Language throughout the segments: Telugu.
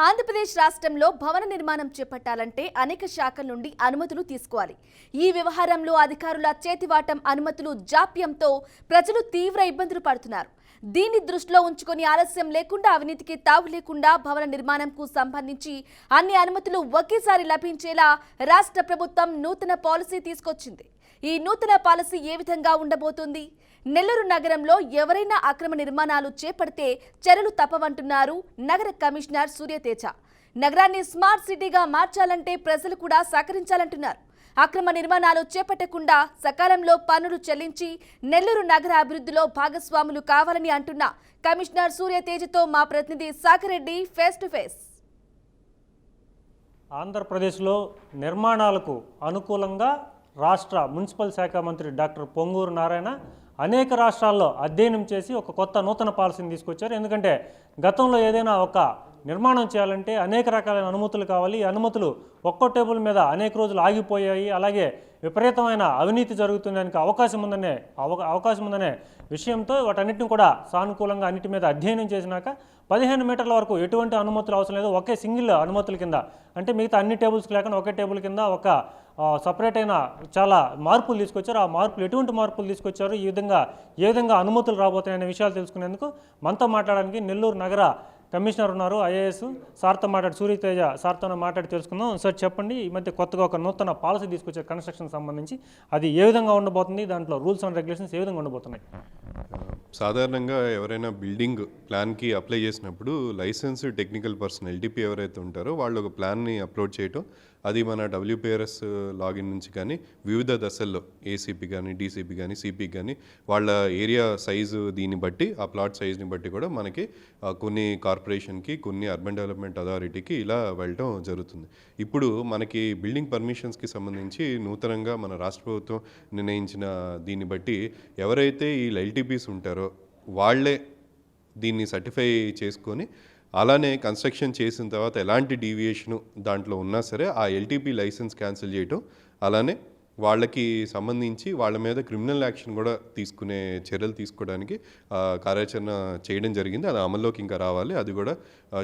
ఆంధ్రప్రదేశ్ రాష్ట్రంలో భవన నిర్మాణం చేపట్టాలంటే అనేక శాఖల నుండి అనుమతులు తీసుకోవాలి. ఈ వ్యవహారంలో అధికారుల చేతివాటం అనుమతులు జాప్యంతో ప్రజలు తీవ్ర ఇబ్బందులు పడుతున్నారు. దీన్ని దృష్టిలో ఉంచుకొని ఆలస్యం లేకుండా అవినీతికి తావు లేకుండా భవన నిర్మాణంకు సంబంధించి అన్ని అనుమతులు ఒకేసారి లభించేలా రాష్ట్ర ప్రభుత్వం నూతన పాలసీ తీసుకొచ్చింది. ఈ నూతన పాలసీ ఏ విధంగా ఉండబోతుంది? నెల్లూరు నగరంలో ఎవరైనా అక్రమ నిర్మాణాలు చేపడితే చర్యలు తప్పవంటున్నారు నగర కమిషనర్ సూర్యతేజ. నగరాన్ని స్మార్ట్ సిటీగా మార్చాలంటే ప్రజలు కూడా సహకరించాలంటున్నారు. అక్రమ నిర్మాణాలు చేపట్టకుండా సకాలంలో పన్నులు చెల్లించి నెల్లూరు నగర అభివృద్ధిలో భాగస్వాములు కావాలని అంటున్న కమిషనర్ సూర్యతేజతో మా ప్రతినిధి Sagar Reddy face to face. ఆంధ్రప్రదేశ్లో నిర్మాణాలకు అనుకూలంగా రాష్ట్ర మున్సిపల్ శాఖ మంత్రి డాక్టర్ పొంగూరు నారాయణ అనేక రాష్ట్రాల్లో అధ్యయనం చేసి ఒక కొత్త నూతన పాలసీని తీసుకొచ్చారు. ఎందుకంటే గతంలో ఏదైనా ఒక నిర్మాణం చేయాలంటే అనేక రకాలైన అనుమతులు కావాలి. ఈ అనుమతులు ఒక్కో టేబుల్ మీద అనేక రోజులు ఆగిపోయాయి. అలాగే విపరీతమైన అవినీతి జరుగుతుందానికి అవకాశం ఉందనే విషయంతో వాటన్నిటిని కూడా సానుకూలంగా అన్నిటి మీద అధ్యయనం చేసినాక 15 మీటర్ల వరకు ఎటువంటి అనుమతులు అవసరం లేదు. ఒకే సింగిల్ అనుమతుల కింద, అంటే మిగతా అన్ని టేబుల్స్కి లేకుండా ఒకే టేబుల్ కింద ఒక సపరేట్ అయిన చాలా మార్పులు తీసుకొచ్చారు. ఆ మార్పులు ఎటువంటి మార్పులు తీసుకొచ్చారు, ఏ విధంగా అనుమతులు రాబోతున్నాయనే విషయాలు తెలుసుకునేందుకు మనతో మాట్లాడడానికి నెల్లూరు నగర కమిషనర్ ఉన్నారు, ఐఏఎస్. సార్తో సూర్యతేజ సార్తో మాట్లాడి తెలుసుకుందాం. సార్ చెప్పండి, ఈ మధ్య కొత్తగా ఒక నూతన పాలసీ తీసుకొచ్చే కన్స్ట్రక్షన్ సంబంధించి అది ఏ విధంగా ఉండబోతుంది, దాంట్లో రూల్స్ అండ్ రెగ్యులేషన్స్ ఏ విధంగా ఉండబోతున్నాయి? సాధారణంగా ఎవరైనా బిల్డింగ్ ప్లాన్కి అప్లై చేసినప్పుడు లైసెన్స్ టెక్నికల్ పర్సన్ ఎల్టీపీ ఎవరైతే ఉంటారో వాళ్ళు ఒక ప్లాన్ని అప్లోడ్ చేయటం, అది మన WPRS లాగిన్ నుంచి కానీ వివిధ దశల్లో ఏసీపీ కానీ డీసీపీ కానీ సిపి కానీ వాళ్ళ ఏరియా సైజు దీన్ని బట్టి, ఆ ప్లాట్ సైజ్ని బట్టి కూడా మనకి కొన్ని కార్పొరేషన్కి, కొన్ని అర్బన్ డెవలప్మెంట్ అథారిటీకి ఇలా వెళ్ళటం జరుగుతుంది. ఇప్పుడు మనకి బిల్డింగ్ పర్మిషన్స్కి సంబంధించి నూతనంగా మన రాష్ట్ర ప్రభుత్వం నిర్ణయించిన దీన్ని బట్టి ఎవరైతే ఈ ఎల్టీపీస్ ఉంటారో వాళ్ళే దీన్ని సర్టిఫై చేసుకొని, అలానే కన్స్ట్రక్షన్ చేసిన తర్వాత ఎలాంటి డీవియేషను దాంట్లో ఉన్నా సరే ఆ ఎల్టీపీ లైసెన్స్ క్యాన్సిల్ చేయటం, అలానే వాళ్ళకి సంబంధించి వాళ్ళ మీద క్రిమినల్ యాక్షన్ కూడా తీసుకునే చర్యలు తీసుకోవడానికి కార్యాచరణ చేయడం జరిగింది. అది అమల్లోకి ఇంకా రావాలి, అది కూడా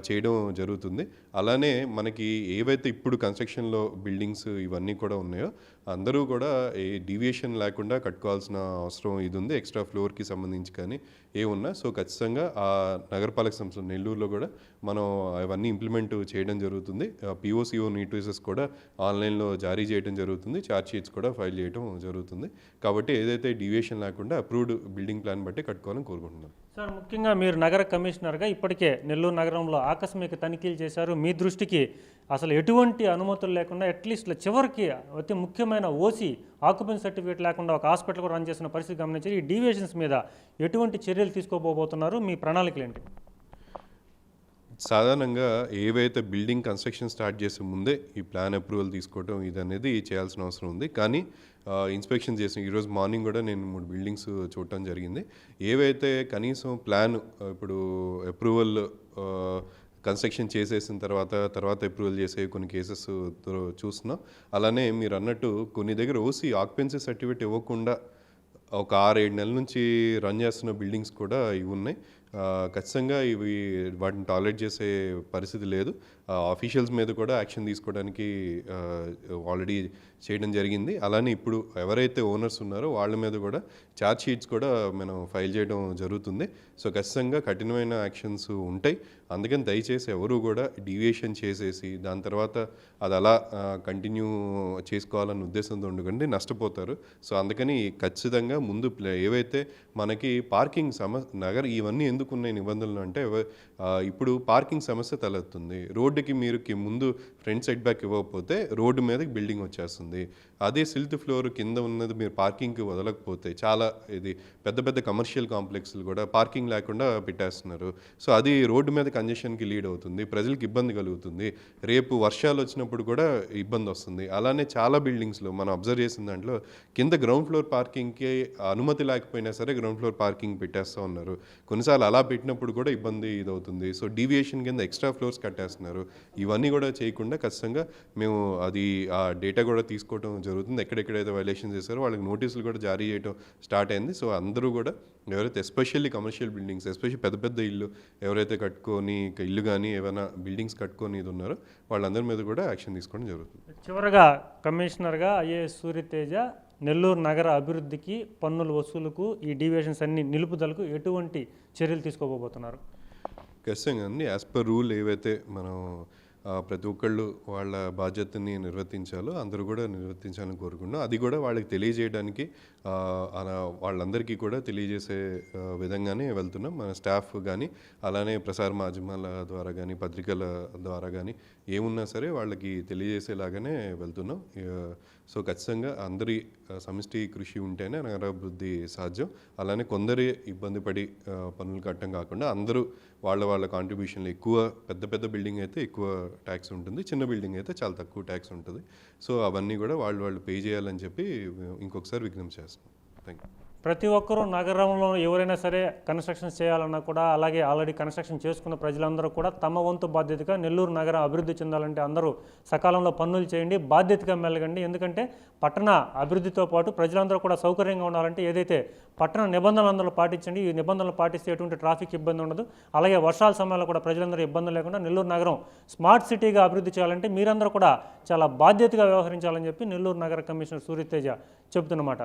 చేయడం జరుగుతుంది. అలానే మనకి ఏవైతే ఇప్పుడు కన్స్ట్రక్షన్లో బిల్డింగ్స్ ఇవన్నీ కూడా ఉన్నాయో అందరూ కూడా ఏ డీవియేషన్ లేకుండా కట్టుకోవాల్సిన అవసరం ఇది ఉంది. ఎక్స్ట్రా ఫ్లోర్కి సంబంధించి కానీ ఏమున్నా సో ఖచ్చితంగా ఆ నగరపాలక సంస్థ నెల్లూరులో కూడా మనం అవన్నీ ఇంప్లిమెంట్ చేయడం జరుగుతుంది. POCO నోటీసెస్ కూడా ఆన్లైన్లో జారీ చేయడం జరుగుతుంది, ఛార్జ్ షీట్స్ కూడా ఫైల్ చేయడం జరుగుతుంది. కాబట్టి ఏదైతే డీవియేషన్ లేకుండా అప్రూవ్డ్ బిల్డింగ్ ప్లాన్ బట్టి కట్టుకోవాలని కోరుకుంటున్నాం. సార్, ముఖ్యంగా మీరు నగర కమిషనర్గా ఇప్పటికే నెల్లూరు నగరంలో ఆకస్మిక తనిఖీలు చేశారు. మీ దృష్టికి అసలు ఎటువంటి అనుమతులు లేకుండా అట్లీస్ట్ చివరికి అతి ముఖ్యమైన ఓసీ ఆక్యుపెన్సీ సర్టిఫికేట్ లేకుండా ఒక హాస్పిటల్ కూడా రన్ చేసిన పరిస్థితి గమనించి ఈ డీవియేషన్స్ మీద ఎటువంటి చర్యలు తీసుకోబోతున్నారు, మీ ప్రణాళికలు ఏంటి? సాధారణంగా ఏవైతే బిల్డింగ్ కన్స్ట్రక్షన్ స్టార్ట్ చేసే ముందే ఈ ప్లాన్ అప్రూవల్ తీసుకోవడం ఇది అనేది చేయాల్సిన అవసరం ఉంది. కానీ ఇన్స్పెక్షన్ చేసిన ఈరోజు మార్నింగ్ కూడా నేను 3 బిల్డింగ్స్ చూడటం జరిగింది. ఏవైతే కనీసం ప్లాన్ ఇప్పుడు అప్రూవల్ కన్స్ట్రక్షన్ చేసేసిన తర్వాత అప్రూవల్ చేసే కొన్ని కేసెస్ చూస్తున్నాం. అలానే మీరు అన్నట్టు కొన్ని దగ్గర ఓసీ ఆక్యుపెన్సీ సర్టిఫికేట్ ఇవ్వకుండా ఒక 6-7 నెలల నుంచి రన్ చేస్తున్న బిల్డింగ్స్ కూడా ఇవి ఉన్నాయి. ఖచ్చితంగా వాటిని టాలరేట్ చేసే పరిస్థితి లేదు. ఆఫీషియల్స్ మీద కూడా యాక్షన్ తీసుకోవడానికి ఆల్రెడీ చేయడం జరిగింది. అలానే ఇప్పుడు ఎవరైతే ఓనర్స్ ఉన్నారో వాళ్ళ మీద కూడా ఛార్జ్ షీట్స్ కూడా మనం ఫైల్ చేయడం జరుగుతుంది. సో ఖచ్చితంగా కఠినమైన యాక్షన్స్ ఉంటాయి. అందుకని దయచేసి ఎవరు కూడా డీవియేషన్ చేసేసి దాని తర్వాత అది అలా కంటిన్యూ చేసుకోవాలన్న ఉద్దేశంతో ఉండకండి, నష్టపోతారు. సో అందుకని ఖచ్చితంగా ముందు ఏవైతే మనకి పార్కింగ్ ఇవన్నీ ఎందుకు ఉన్నాయి నిబంధనలు అంటే ఇప్పుడు పార్కింగ్ సమస్య తలెత్తుంది. రోడ్డుకి మీరు ముందు ఫ్రంట్ సెట్ బ్యాక్ ఇవ్వకపోతే రోడ్డు మీదకి బిల్డింగ్ వచ్చేస్తుంది. అదే సిల్త్ ఫ్లోర్ కింద ఉన్నది మీరు పార్కింగ్కి వదలకపోతే చాలా ఇది పెద్ద కమర్షియల్ కాంప్లెక్స్లు కూడా పార్కింగ్ లేకుండా పెట్టేస్తున్నారు. సో అది రోడ్డు మీద కంజెషన్కి లీడ్ అవుతుంది, ప్రజలకు ఇబ్బంది కలుగుతుంది. రేపు వర్షాలు వచ్చినప్పుడు కూడా ఇబ్బంది వస్తుంది. అలానే చాలా బిల్డింగ్స్లో మనం అబ్జర్వ్ చేసిన దాంట్లో కింద గ్రౌండ్ ఫ్లోర్ పార్కింగ్కి అనుమతి లేకపోయినా సరే గ్రౌండ్ ఫ్లోర్ పార్కింగ్ పెట్టేస్తూ ఉన్నారు. కొన్నిసార్లు అలా పెట్టినప్పుడు కూడా ఇబ్బంది ఇదవుతుంది. సో డీవియేషన్ కింద ఎక్స్ట్రా ఫ్లోర్స్ కట్టేస్తున్నారు. ఇవన్నీ కూడా చేయకుండా ఖచ్చితంగా మేము అది ఆ డేటా కూడా తీసుకోవడం జరుగుతుంది. ఎక్కడెక్కడైతే వైలేషన్ చేశారో వాళ్ళకి నోటీసులు కూడా జారీ చేయడం స్టార్ట్ అయింది. సో అందరూ కూడా ఎవరైతే ఎస్పెషల్లీ కమర్షియల్ బిల్డింగ్స్, ఎస్పెషల్లీ పెద్ద పెద్ద ఇల్లు ఎవరైతే కట్టుకొని ఇల్లు కానీ ఏమైనా బిల్డింగ్స్ కట్టుకొని ఇది ఉన్నారో వాళ్ళందరి మీద కూడా యాక్షన్ తీసుకోవడం జరుగుతుంది. చివరగా కమిషనర్గా ఐఏఎస్ సూర్యతేజ నెల్లూరు నగర అభివృద్ధికి, పన్నుల వసూలుకు, ఈ డీవియేషన్స్ అన్ని నిలుపుదలకు ఎటువంటి చర్యలు తీసుకోబోతున్నారు? ఖచ్చితంగా అండి. యాజ్ పర్ రూల్ ఏవైతే మనం ప్రతి ఒక్కళ్ళు వాళ్ళ బాధ్యతని నిర్వర్తించాలో అందరూ కూడా నిర్వర్తించాలని కోరుకుంటున్నాం. అది కూడా వాళ్ళకి తెలియజేయడానికి వాళ్ళందరికీ కూడా తెలియజేసే విధంగానే వెళ్తున్నాం. మన స్టాఫ్ కానీ అలానే ప్రసార మాధ్యమాల ద్వారా కానీ పత్రికల ద్వారా కానీ ఏమున్నా సరే వాళ్ళకి తెలియజేసేలాగానే వెళ్తున్నాం. సో ఖచ్చితంగా అందరి సమిష్టి కృషి ఉంటేనే నగరాభివృద్ధి సాధ్యం. అలానే కొందరే ఇబ్బంది పడి పనులు కట్టడం కాకుండా అందరూ వాళ్ళ కాంట్రిబ్యూషన్లు ఎక్కువ, పెద్ద పెద్ద బిల్డింగ్ అయితే ఎక్కువ ట్యాక్స్ ఉంటుంది, చిన్న బిల్డింగ్ అయితే చాలా తక్కువ ట్యాక్స్ ఉంటుంది. సో అవన్నీ కూడా వాళ్ళు పే చేయాలని చెప్పి ఇంకొకసారి విజ్ఞప్తి చేస్తున్నాం. Thank you. ప్రతి ఒక్కరూ నగరంలో ఎవరైనా సరే కన్స్ట్రక్షన్ చేయాలన్నా కూడా, అలాగే ఆల్రెడీ కన్స్ట్రక్షన్ చేసుకున్న ప్రజలందరూ కూడా తమ వంతు బాధ్యతగా నెల్లూరు నగరం అభివృద్ధి చెందాలంటే అందరూ సకాలంలో పన్నులు చేయండి, బాధ్యతగా మెలగండి. ఎందుకంటే పట్టణ అభివృద్ధితో పాటు ప్రజలందరూ కూడా సౌకర్యంగా ఉండాలంటే ఏదైతే పట్టణ నిబంధనలందరూ పాటించండి. ఈ నిబంధనలు పాటిస్తే ఎటువంటి ట్రాఫిక్ ఇబ్బంది ఉండదు. అలాగే వర్షాల సమయంలో కూడా ప్రజలందరూ ఇబ్బంది లేకుండా నెల్లూరు నగరం స్మార్ట్ సిటీగా అభివృద్ధి చేయాలంటే మీరందరూ కూడా చాలా బాధ్యతగా వ్యవహరించాలని చెప్పి నెల్లూరు నగర కమిషనర్ సూర్యతేజ చెబుతున్నమాట.